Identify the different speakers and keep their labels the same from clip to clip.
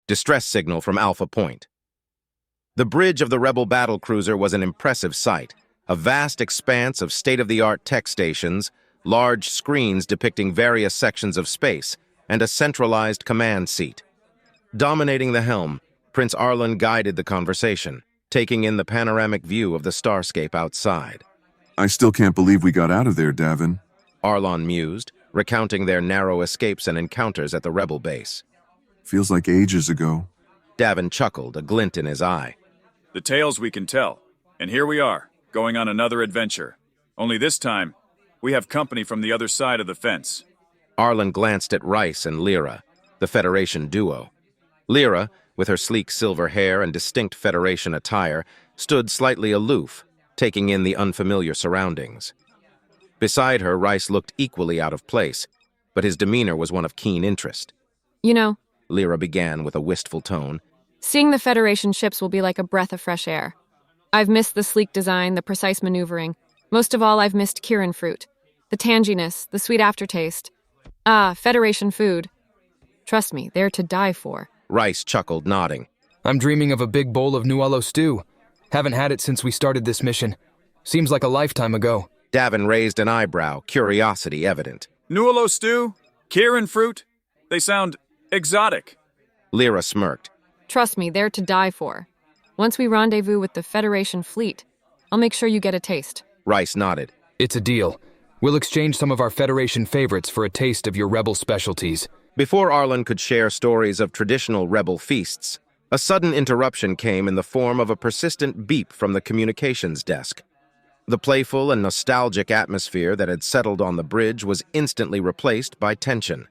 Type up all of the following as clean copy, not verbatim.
Speaker 1: Distress signal from Alpha Point. The bridge of the rebel battlecruiser was an impressive sight, a vast expanse of state-of-the-art tech stations, large screens depicting various sections of space, and a centralized command seat. Dominating the helm, Prince Arlen guided the conversation, taking in the panoramic view of the starscape outside.
Speaker 2: I still can't believe we got out of there, Davin.
Speaker 1: Arlon mused, recounting their narrow escapes and encounters at the rebel base.
Speaker 2: Feels like ages ago.
Speaker 1: Davin chuckled, a glint in his eye.
Speaker 3: The tales we can tell. And here we are, going on another adventure. Only this time, we have company from the other side of the fence.
Speaker 1: Arlen glanced at Rice and Lyra, the Federation duo. Lyra, with her sleek silver hair and distinct Federation attire, stood slightly aloof, taking in the unfamiliar surroundings. Beside her, Rice looked equally out of place, but his demeanor was one of keen interest.
Speaker 4: You know,
Speaker 1: Lyra began with a wistful tone,
Speaker 4: seeing the Federation ships will be like a breath of fresh air. I've missed the sleek design, the precise maneuvering. Most of all, I've missed Kirin fruit. The tanginess, the sweet aftertaste. Ah, Federation food. Trust me, they're to die for.
Speaker 1: Rice chuckled, nodding.
Speaker 5: I'm dreaming of a big bowl of Nuello stew. Haven't had it since we started this mission. Seems like a lifetime ago.
Speaker 1: Davin raised an eyebrow, curiosity evident.
Speaker 3: Nuello stew? Kirin fruit? They sound exotic.
Speaker 1: Lyra smirked.
Speaker 4: Trust me, they're to die for. Once we rendezvous with the Federation fleet, I'll make sure you get a taste.
Speaker 1: Rice nodded.
Speaker 5: It's a deal. We'll exchange some of our Federation favorites for a taste of your rebel specialties.
Speaker 1: Before Arlen could share stories of traditional rebel feasts, a sudden interruption came in the form of a persistent beep from the communications desk. The playful and nostalgic atmosphere that had settled on the bridge was instantly replaced by tension.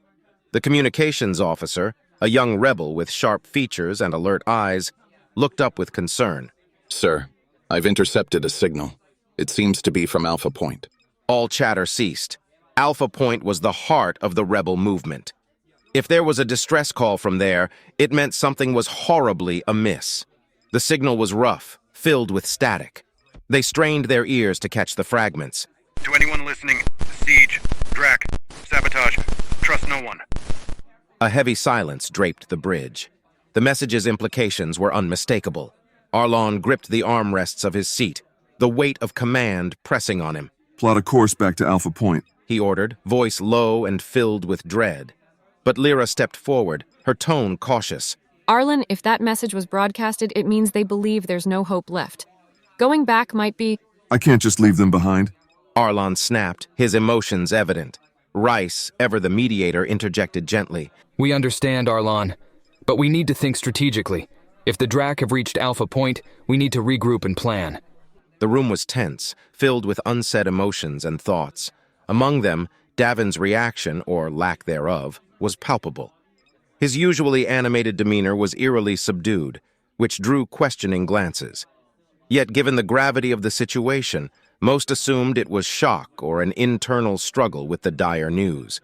Speaker 1: The communications officer, a young rebel with sharp features and alert eyes, looked up with concern.
Speaker 6: Sir, I've intercepted a signal. It seems to be from Alpha Point.
Speaker 1: All chatter ceased. Alpha Point was the heart of the rebel movement. If there was a distress call from there, it meant something was horribly amiss. The signal was rough, filled with static. They strained their ears to catch the fragments.
Speaker 7: To anyone listening, siege, Drac, sabotage, trust no one.
Speaker 1: A heavy silence draped the bridge. The message's implications were unmistakable. Arlon gripped the armrests of his seat, the weight of command pressing on him.
Speaker 2: Plot a course back to Alpha Point,
Speaker 1: he ordered, voice low and filled with dread. But Lyra stepped forward, her tone cautious.
Speaker 4: Arlen, if that message was broadcasted, it means they believe there's no hope left. Going back might be...
Speaker 2: I can't just leave them behind.
Speaker 1: Arlon snapped, his emotions evident. Rice, ever the mediator, interjected gently.
Speaker 5: We understand, Arlon, but we need to think strategically. If the Drac have reached Alpha Point, we need to regroup and plan.
Speaker 1: The room was tense, filled with unsaid emotions and thoughts. Among them, Davin's reaction, or lack thereof, was palpable. His usually animated demeanor was eerily subdued, which drew questioning glances. Yet, given the gravity of the situation, most assumed it was shock or an internal struggle with the dire news.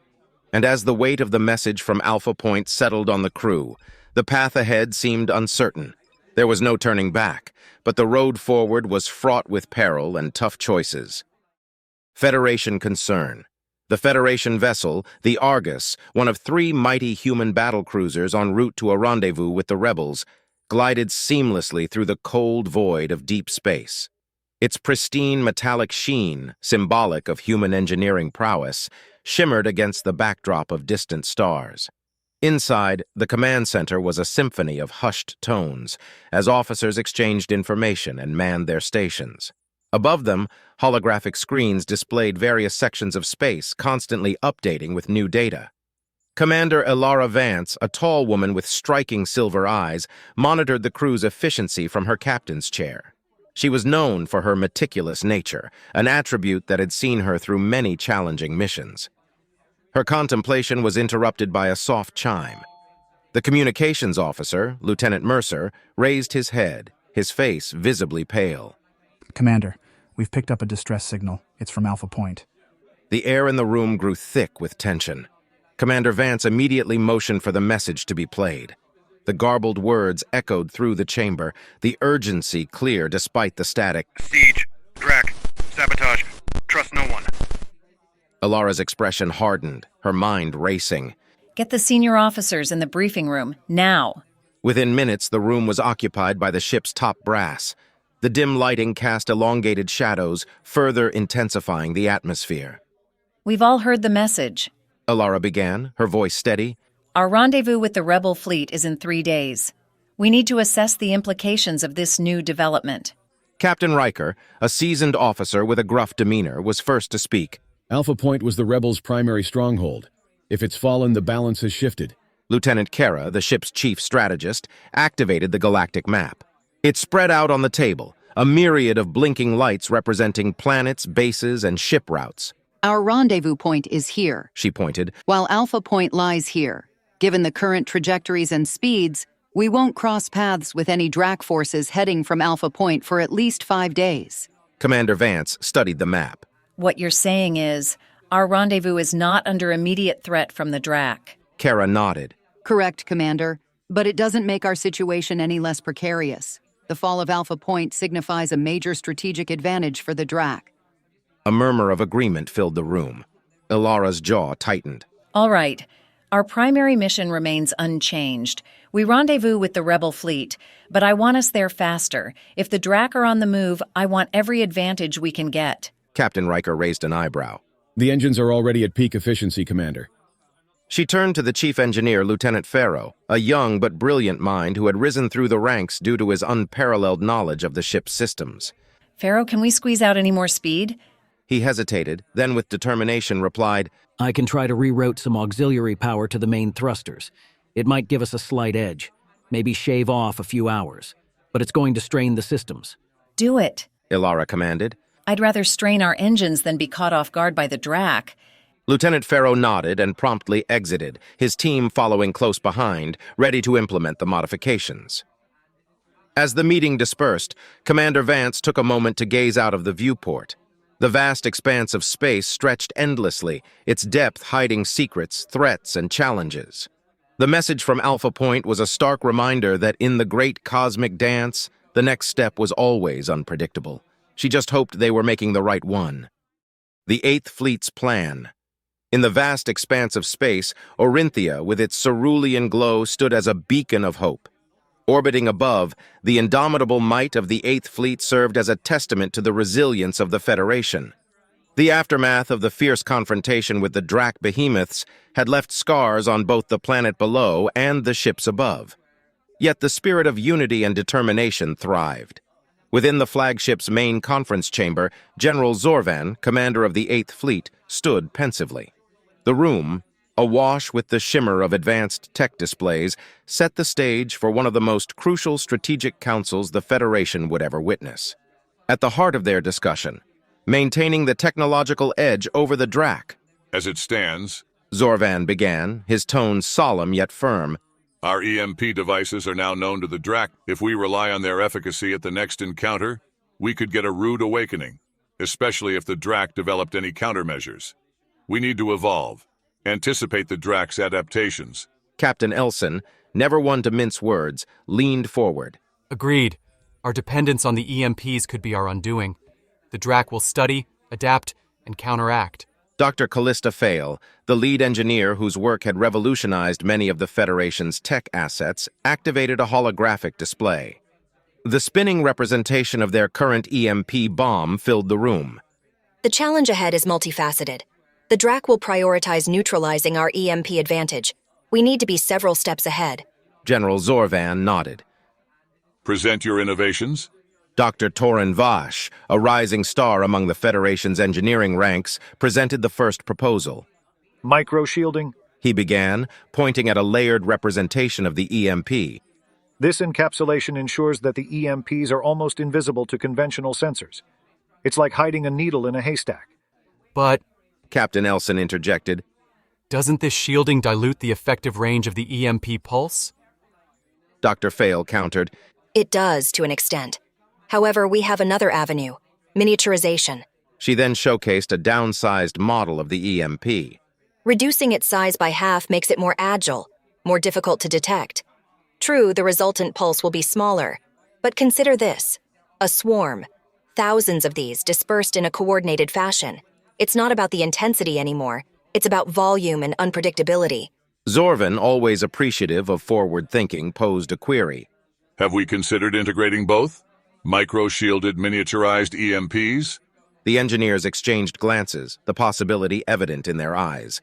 Speaker 1: And as the weight of the message from Alpha Point settled on the crew, the path ahead seemed uncertain. There was no turning back, but the road forward was fraught with peril and tough choices. Federation concern. The Federation vessel, the Argus, one of 3 mighty human battlecruisers en route to a rendezvous with the rebels, glided seamlessly through the cold void of deep space. Its pristine metallic sheen, symbolic of human engineering prowess, shimmered against the backdrop of distant stars. Inside, the command center was a symphony of hushed tones, as officers exchanged information and manned their stations. Above them, holographic screens displayed various sections of space, constantly updating with new data. Commander Elara Vance, a tall woman with striking silver eyes, monitored the crew's efficiency from her captain's chair. She was known for her meticulous nature, an attribute that had seen her through many challenging missions. Her contemplation was interrupted by a soft chime. The communications officer, Lieutenant Mercer, raised his head, his face visibly pale.
Speaker 8: Commander, we've picked up a distress signal. It's from Alpha Point.
Speaker 1: The air in the room grew thick with tension. Commander Vance immediately motioned for the message to be played. The garbled words echoed through the chamber, the urgency clear despite the static.
Speaker 7: Siege, Drac, sabotage, trust no one.
Speaker 1: Alara's expression hardened, her mind racing.
Speaker 9: Get the senior officers in the briefing room, now.
Speaker 1: Within minutes, the room was occupied by the ship's top brass. The dim lighting cast elongated shadows, further intensifying the atmosphere.
Speaker 9: We've all heard the message.
Speaker 1: Alara began, her voice steady.
Speaker 9: Our rendezvous with the rebel fleet is in 3 days. We need to assess the implications of this new development.
Speaker 1: Captain Riker, a seasoned officer with a gruff demeanor, was first to speak.
Speaker 10: Alpha Point was the rebels' primary stronghold. If it's fallen, the balance has shifted.
Speaker 1: Lieutenant Kara, the ship's chief strategist, activated the galactic map. It spread out on the table, a myriad of blinking lights representing planets, bases, and ship routes.
Speaker 11: Our rendezvous point is here,
Speaker 1: She pointed.
Speaker 11: while Alpha Point lies here. Given the current trajectories and speeds, we won't cross paths with any Drac forces heading from Alpha Point for at least 5 days.
Speaker 1: Commander Vance studied the map.
Speaker 9: What you're saying is, our rendezvous is not under immediate threat from the Drac.
Speaker 1: Kara nodded.
Speaker 11: Correct, Commander, but it doesn't make our situation any less precarious. The fall of Alpha Point signifies a major strategic advantage for the Drac.
Speaker 1: A murmur of agreement filled the room. Ilara's jaw tightened.
Speaker 9: All right. Our primary mission remains unchanged. We rendezvous with the rebel fleet, but I want us there faster. If the Drac are on the move, I want every advantage we can get.
Speaker 1: Captain Riker raised an eyebrow.
Speaker 10: The engines are already at peak efficiency, Commander.
Speaker 1: She turned to the chief engineer, Lieutenant Farrow, a young but brilliant mind who had risen through the ranks due to his unparalleled knowledge of the ship's systems.
Speaker 9: Pharaoh, can we squeeze out any more speed?
Speaker 1: He hesitated, then with determination replied,
Speaker 12: I can try to reroute some auxiliary power to the main thrusters. It might give us a slight edge, maybe shave off a few hours, but it's going to strain the systems.
Speaker 9: Do it.
Speaker 1: Ilara commanded.
Speaker 9: I'd rather strain our engines than be caught off guard by the Drac.
Speaker 1: Lieutenant Farrow nodded and promptly exited, his team following close behind, ready to implement the modifications. As the meeting dispersed, Commander Vance took a moment to gaze out of the viewport. The vast expanse of space stretched endlessly, its depth hiding secrets, threats, and challenges. The message from Alpha Point was a stark reminder that in the great cosmic dance, the next step was always unpredictable. She just hoped they were making the right one. The Eighth Fleet's plan. In the vast expanse of space, Orinthia, with its cerulean glow, stood as a beacon of hope. Orbiting above, the indomitable might of the Eighth Fleet served as a testament to the resilience of the Federation. The aftermath of the fierce confrontation with the Drac behemoths had left scars on both the planet below and the ships above. Yet the spirit of unity and determination thrived. Within the flagship's main conference chamber, General Zorvan, commander of the Eighth Fleet, stood pensively. The room, awash with the shimmer of advanced tech displays, set the stage for one of the most crucial strategic councils the Federation would ever witness. At the heart of their discussion, maintaining the technological edge over the Drac.
Speaker 13: As it stands,
Speaker 1: Zorvan began, his tone solemn yet firm.
Speaker 13: Our EMP devices are now known to the Drac. If we rely on their efficacy at the next encounter, we could get a rude awakening, especially if the Drac developed any countermeasures. We need to evolve, anticipate the Drac's adaptations.
Speaker 1: Captain Elson, never one to mince words, leaned forward.
Speaker 14: Agreed. Our dependence on the EMPs could be our undoing. The Drac will study, adapt, and counteract.
Speaker 1: Dr. Callista Fail, the lead engineer whose work had revolutionized many of the Federation's tech assets, activated a holographic display. The spinning representation of their current EMP bomb filled the room.
Speaker 15: The challenge ahead is multifaceted. The Drac will prioritize neutralizing our EMP advantage. We need to be several steps ahead.
Speaker 1: General Zorvan nodded.
Speaker 13: Present your innovations?
Speaker 1: Dr. Torin Vash, a rising star among the Federation's engineering ranks, presented the first proposal.
Speaker 16: Micro-shielding?
Speaker 1: He began, pointing at a layered representation of the EMP.
Speaker 16: This encapsulation ensures that the EMPs are almost invisible to conventional sensors. It's like hiding a needle in a haystack.
Speaker 14: But,
Speaker 1: Captain Elson interjected,
Speaker 14: doesn't this shielding dilute the effective range of the EMP pulse?
Speaker 1: Dr. Fail countered,
Speaker 15: It does, to an extent. However, we have another avenue, miniaturization.
Speaker 1: She then showcased a downsized model of the EMP.
Speaker 15: Reducing its size by half makes it more agile, more difficult to detect. True, the resultant pulse will be smaller, but consider this, a swarm, thousands of these dispersed in a coordinated fashion. It's not about the intensity anymore, it's about volume and unpredictability.
Speaker 1: Zorvan, always appreciative of forward thinking, posed a query.
Speaker 13: Have we considered integrating both? Micro-shielded miniaturized EMPs?
Speaker 1: The engineers exchanged glances, the possibility evident in their eyes.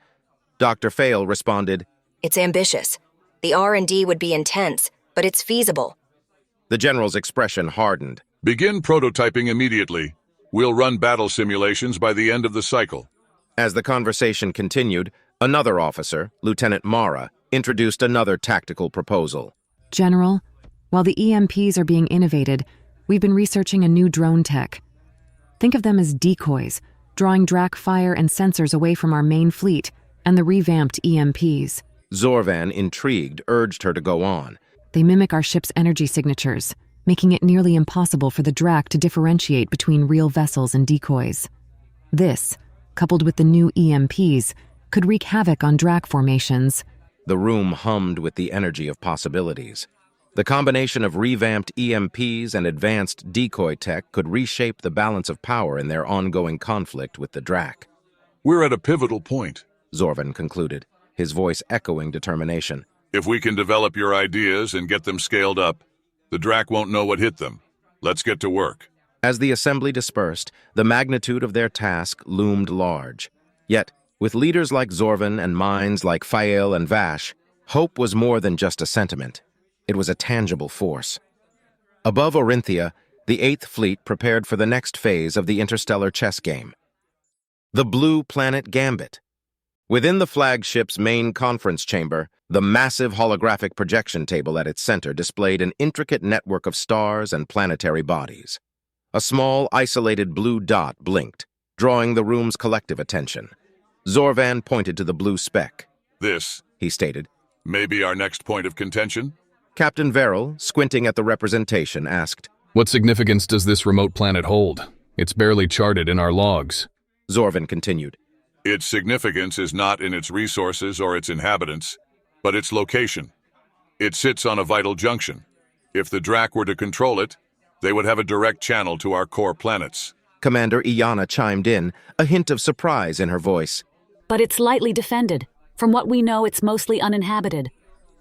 Speaker 1: Dr. Fail responded,
Speaker 15: It's ambitious. The R&D would be intense, but it's feasible.
Speaker 1: The general's expression hardened.
Speaker 13: Begin prototyping immediately. We'll run battle simulations by the end of the cycle.
Speaker 1: As the conversation continued, another officer, Lieutenant Mara, introduced another tactical proposal.
Speaker 17: General, while the EMPs are being innovated, we've been researching a new drone tech. Think of them as decoys, drawing Drac fire and sensors away from our main fleet and the revamped EMPs.
Speaker 1: Zorvan, intrigued, urged her to go on.
Speaker 17: They mimic our ship's energy signatures, making it nearly impossible for the Drac to differentiate between real vessels and decoys. This, coupled with the new EMPs, could wreak havoc on Drac formations.
Speaker 1: The room hummed with the energy of possibilities. The combination of revamped EMPs and advanced decoy tech could reshape the balance of power in their ongoing conflict with the Drac.
Speaker 13: We're at a pivotal point,
Speaker 1: Zorvan concluded, his voice echoing determination.
Speaker 13: If we can develop your ideas and get them scaled up, the Drac won't know what hit them. Let's get to work.
Speaker 1: As the assembly dispersed, the magnitude of their task loomed large. Yet, with leaders like Zorvan and minds like Fael and Vash, hope was more than just a sentiment. It was a tangible force. Above Orinthia, the Eighth Fleet prepared for the next phase of the interstellar chess game. The Blue Planet Gambit. Within the flagship's main conference chamber, the massive holographic projection table at its center displayed an intricate network of stars and planetary bodies. A small, isolated blue dot blinked, drawing the room's collective attention. Zorvan pointed to the blue speck.
Speaker 13: This,
Speaker 1: he stated,
Speaker 13: may be our next point of contention?
Speaker 1: Captain Verrill, squinting at the representation, asked,
Speaker 5: What significance does this remote planet hold? It's barely charted in our logs.
Speaker 1: Zorvan continued.
Speaker 13: Its significance is not in its resources or its inhabitants, but its location. It sits on a vital junction. If the Drac were to control it, they would have a direct channel to our core planets.
Speaker 1: Commander Iana chimed in, a hint of surprise in her voice.
Speaker 18: But it's lightly defended. From what we know, it's mostly uninhabited.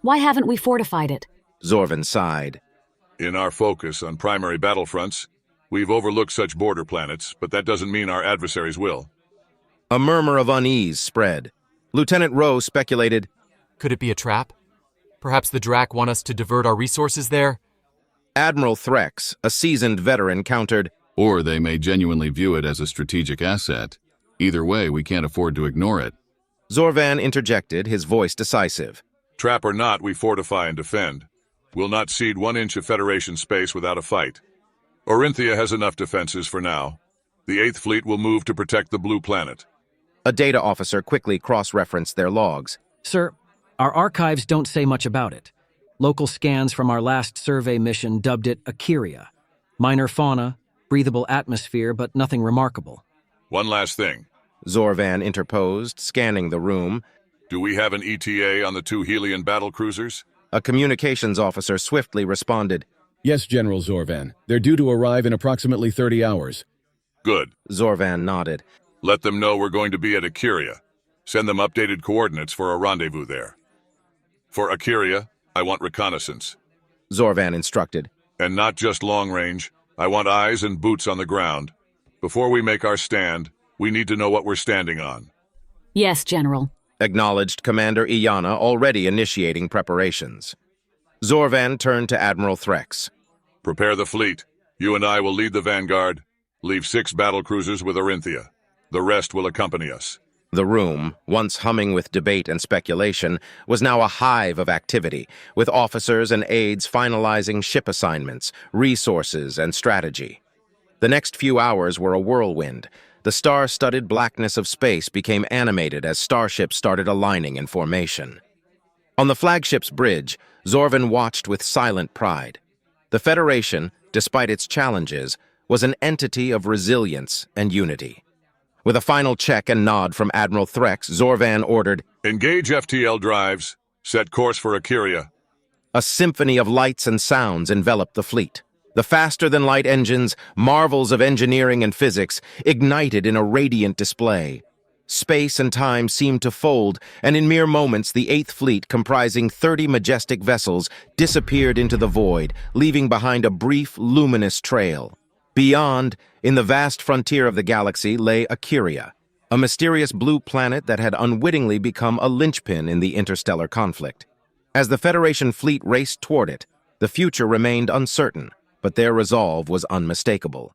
Speaker 18: Why haven't we fortified it?
Speaker 1: Zorvan sighed.
Speaker 13: In our focus on primary battlefronts, we've overlooked such border planets, but that doesn't mean our adversaries will.
Speaker 1: A murmur of unease spread. Lieutenant Rowe speculated,
Speaker 14: Could it be a trap? Perhaps the Drac want us to divert our resources there?
Speaker 1: Admiral Threx, a seasoned veteran, countered,
Speaker 19: Or they may genuinely view it as a strategic asset. Either way, we can't afford to ignore it.
Speaker 1: Zorvan interjected, his voice decisive.
Speaker 13: Trap or not, we fortify and defend. We'll not cede 1 inch of Federation space without a fight. Orinthia has enough defenses for now. The Eighth Fleet will move to protect the Blue Planet.
Speaker 1: A data officer quickly cross-referenced their logs.
Speaker 12: Sir, our archives don't say much about it. Local scans from our last survey mission dubbed it Akiria. Minor fauna, breathable atmosphere, but nothing remarkable.
Speaker 13: One last thing.
Speaker 1: Zorvan interposed, scanning the room.
Speaker 13: Do we have an ETA on the 2 Helian battle cruisers?
Speaker 1: A communications officer swiftly responded.
Speaker 10: Yes, General Zorvan. They're due to arrive in approximately 30 hours.
Speaker 13: Good.
Speaker 1: Zorvan nodded.
Speaker 13: Let them know we're going to be at Akiria. Send them updated coordinates for a rendezvous there. For Akiria, I want reconnaissance.
Speaker 1: Zorvan instructed.
Speaker 13: And not just long range. I want eyes and boots on the ground. Before we make our stand, we need to know what we're standing on.
Speaker 18: Yes, General.
Speaker 1: Acknowledged Commander Iana, already initiating preparations. Zorvan turned to Admiral Threx.
Speaker 13: Prepare the fleet. You and I will lead the vanguard. Leave 6 battle cruisers with Orinthia. The rest will accompany us.
Speaker 1: The room, once humming with debate and speculation, was now a hive of activity, with officers and aides finalizing ship assignments, resources, and strategy. The next few hours were a whirlwind. The star-studded blackness of space became animated as starships started aligning in formation. On the flagship's bridge, Zorvan watched with silent pride. The Federation, despite its challenges, was an entity of resilience and unity. With a final check and nod from Admiral Threx, Zorvan ordered,
Speaker 13: Engage FTL drives. Set course for Akiria.
Speaker 1: A symphony of lights and sounds enveloped the fleet. The faster-than-light engines, marvels of engineering and physics, ignited in a radiant display. Space and time seemed to fold, and in mere moments the Eighth Fleet, comprising 30 majestic vessels, disappeared into the void, leaving behind a brief, luminous trail. Beyond, in the vast frontier of the galaxy, lay Akiria, a mysterious blue planet that had unwittingly become a linchpin in the interstellar conflict. As the Federation fleet raced toward it, the future remained uncertain, but their resolve was unmistakable.